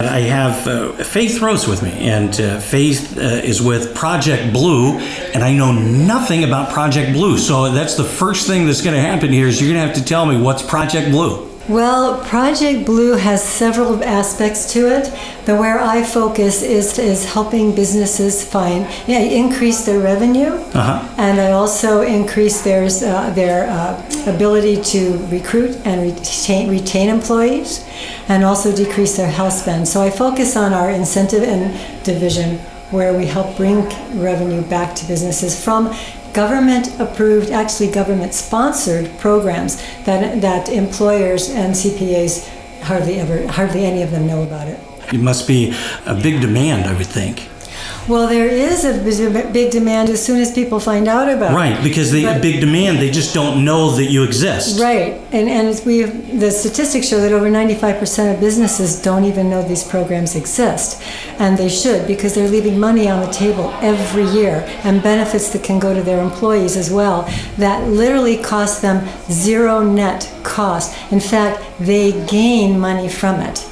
I have Faith Rose with me, and Faith is with Project Blue, and I know nothing about Project Blue, so that's the first thing that's going to happen here is you're going to have to tell me what's Project Blue. Well, Project Blue has several aspects to it. The where I focus is helping businesses increase their revenue, and I also increase their ability to recruit and retain employees, and also decrease their health spend. So I focus on our incentive and division, where we help bring revenue back to businesses from government-approved, actually government-sponsored programs that employers and CPAs hardly any of them know about it. It must be a big demand, I would think. Well, there is a big demand as soon as people find out about it. Right, because a big demand, they just don't know that you exist. Right, and the statistics show that over 95% of businesses don't even know these programs exist, and they should, because they're leaving money on the table every year, and benefits that can go to their employees as well, that literally cost them zero net cost. In fact, they gain money from it.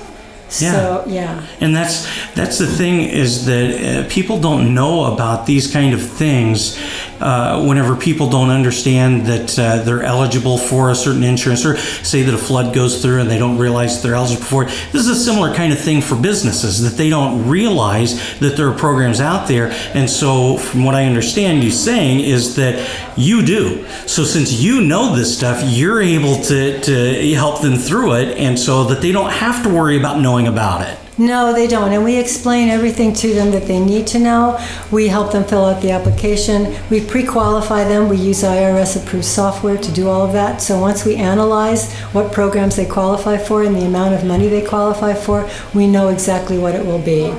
So, yeah. And that's the thing, is that people don't know about these kind of things whenever people don't understand that they're eligible for a certain insurance, or say that a flood goes through and they don't realize they're eligible for it. This is a similar kind of thing for businesses, that they don't realize that there are programs out there. And so from what I understand you saying is that you do. So since you know this stuff, you're able to help them through it, and so that they don't have to worry about knowing about it. No, they don't. And we explain everything to them that they need to know. We help them fill out the application. We pre-qualify them. We use IRS-approved software to do all of that. So once we analyze what programs they qualify for and the amount of money they qualify for, we know exactly what it will be.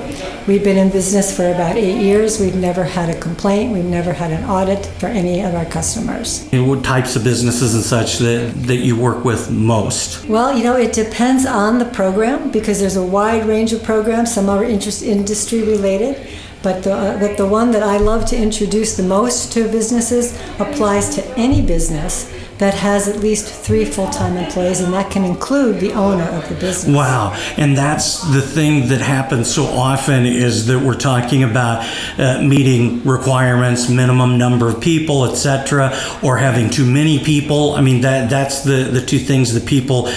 We've been in business for about 8 years. We've never had a complaint. We've never had an audit for any of our customers. And what types of businesses and such that you work with most? Well, it depends on the program, because there's a wide range of programs. Some are industry related, but the one that I love to introduce the most to businesses applies to any business that has at least 3 full-time employees, and that can include the owner of the business. Wow. And that's the thing that happens so often, is that we're talking about meeting requirements, minimum number of people, etc., or having too many people. I mean, that's the two things that people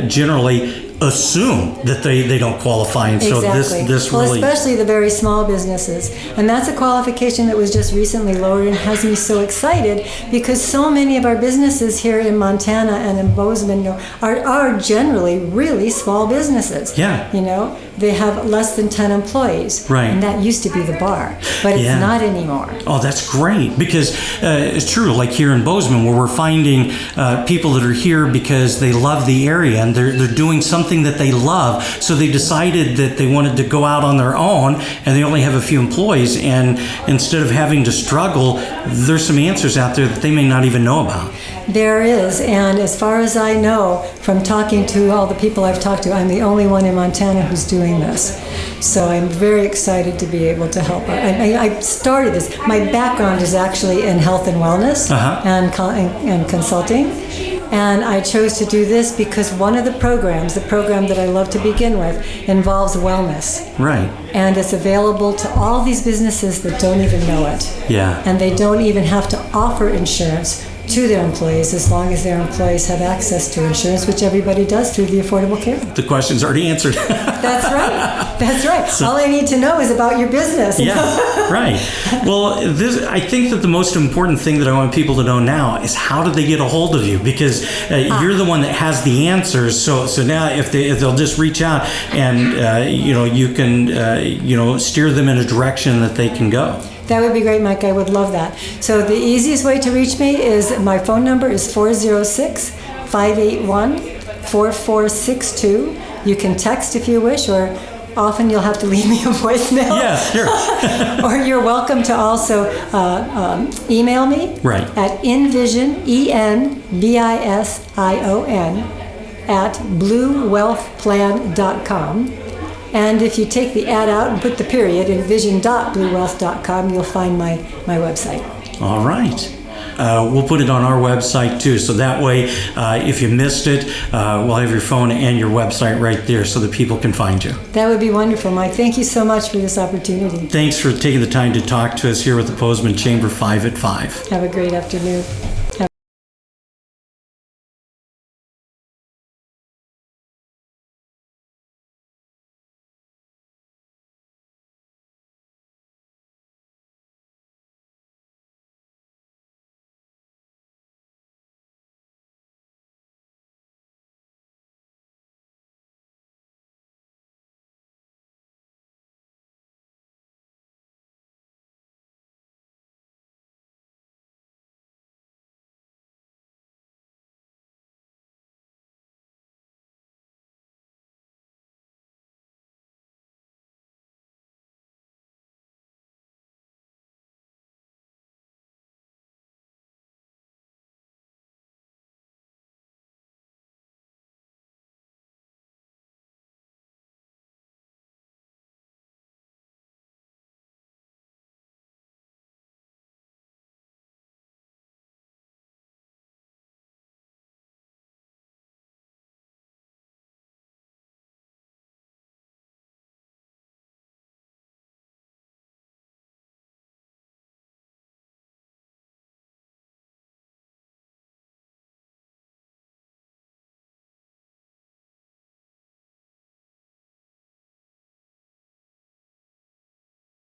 generally assume that they don't qualify, and so this really, especially the very small businesses, and that's a qualification that was just recently lowered and has me so excited, because so many of our businesses here in Montana and in Bozeman are generally really small businesses. Yeah. They have less than 10 employees. Right. And that used to be the bar, but it's not anymore. Oh, that's great, because it's true, like here in Bozeman, where we're finding people that are here because they love the area and they're doing something that they love, so they decided that they wanted to go out on their own, and they only have a few employees, and instead of having to struggle, there's some answers out there that they may not even know about. There is, and as far as I know, from talking to all the people I've talked to, I'm the only one in Montana who's doing this. So I'm very excited to be able to help. I started this. My background is actually in health and wellness and consulting. And I chose to do this because one of the program that I love to begin with, involves wellness. Right. And it's available to all these businesses that don't even know it. Yeah. And they don't even have to offer insurance to their employees, as long as their employees have access to insurance, which everybody does through the Affordable Care Act. The question's already answered. That's right. That's right. So, all I need to know is about your business. Yeah, right. Well, I think that the most important thing that I want people to know now is, how do they get a hold of you? Because you're the one that has the answers. So now if they'll just reach out, and you can steer them in a direction that they can go. That would be great, Mike. I would love that. So the easiest way to reach me is, my phone number is 406-581-4462. You can text if you wish, or often you'll have to leave me a voicemail. Yes, sure. Or you're welcome to also email me at envision, ENVISION, at bluewealthplan.com. And if you take the ad out and put the period in vision.bluewealth.com, you'll find my website. All right. we'll put it on our website too. So that way, if you missed it, we'll have your phone and your website right there so that people can find you. That would be wonderful, Mike. Thank you so much for this opportunity. Thanks for taking the time to talk to us here with the Postman Chamber 5 at 5. Have a great afternoon.